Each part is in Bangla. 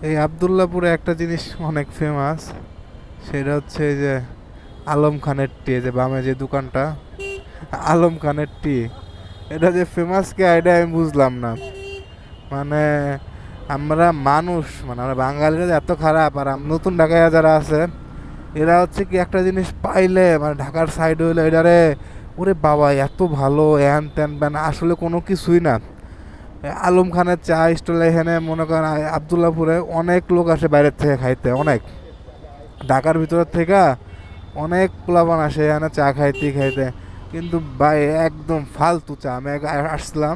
এই আবদুল্লাপুরে একটা জিনিস অনেক ফেমাস, সেটা হচ্ছে এই যে আলম খানের টি, এই যে বামে যে দোকানটা, আলম খানের টি। এটা যে ফেমাস কে এটা আমি বুঝলাম না। মানে আমরা মানুষ, মানে আমরা বাঙালিরা যে এত খারাপ, আর নতুন ঢাকায় যারা আছে এরা হচ্ছে কি একটা জিনিস পাইলে, মানে ঢাকার সাইড হইলে এটারে ওরে বাবা এত ভালো হ্যান ত্যান ব্যান, আসলে কোনো কিছুই না। আলম খানের চা স্টলে এখানে মনে করেন আবদুল্লাপুরে অনেক লোক আসে বাইরের থেকে খাইতে, অনেক ঢাকার ভিতরের থেকে অনেক পোলাপান আসে এখানে চা খাইতে খাইতে। কিন্তু ভাই একদম ফালতু চা। আমি আসলাম,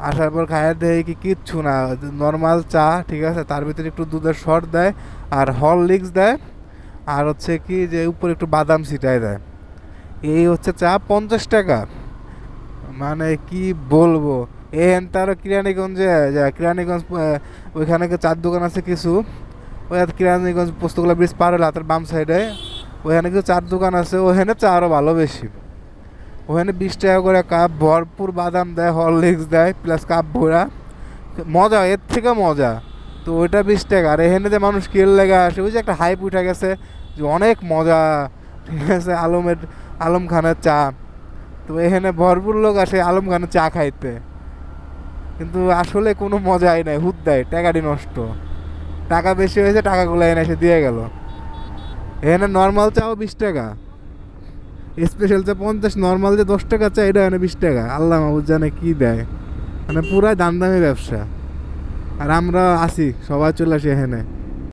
আসার পর খাইয়া দেয় কি কিচ্ছু না, নর্মাল চা ঠিক আছে, তার ভিতরে একটু দুধের শর্ট দেয় আর হরলিক্স দেয়, আর হচ্ছে কি যে উপরে একটু বাদাম ছিটায় দেয়। এই হচ্ছে চা 50 টাকা। মানে কি বলবো। এন তার কিরানীগঞ্জে, কিরানীগঞ্জ ওইখানে চার দোকান আছে কিছু, ওই কিরানীগঞ্জ পোস্তগোলা ব্রিজ পার হলে হাতের বাম সাইডে ওখানে কিছু চার দোকান আছে, ওখানে চা আরও ভালো বেশি। ওখানে 20 টাকা করে কাপ, ভরপুর বাদাম দেয়, হরলিক্স দেয়, প্লাস কাপ ভরা মজা, এর থেকে মজা। তো ওইটা 20 টাকা। আর এখানে যে মানুষ কেল লেগে আসে, ওই যে একটা হাইপ উঠে গেছে যে অনেক মজা, ঠিক আছে, আলম খানের চা। তো এখানে ভরপুর লোক আসে আলম খানের চা খাইতে, কিন্তু আসলে কোনো মজাই নাই, হুদ দেয়, টাকাটি নষ্ট। টাকা বেশি হয়েছে, টাকাগুলো এনে এসে দিয়ে গেল। এখানে নর্মাল চাও 20 টাকা, স্পেশাল চা 50, নর্মাল যে 10 টাকা চা এটা এনে 20 টাকা। আল্লাহ মাহবুব জানে কি দেয়। মানে পুরাই দাম দামি ব্যবসা। আর আমরা আসি, সবাই চলে আসি এখানে।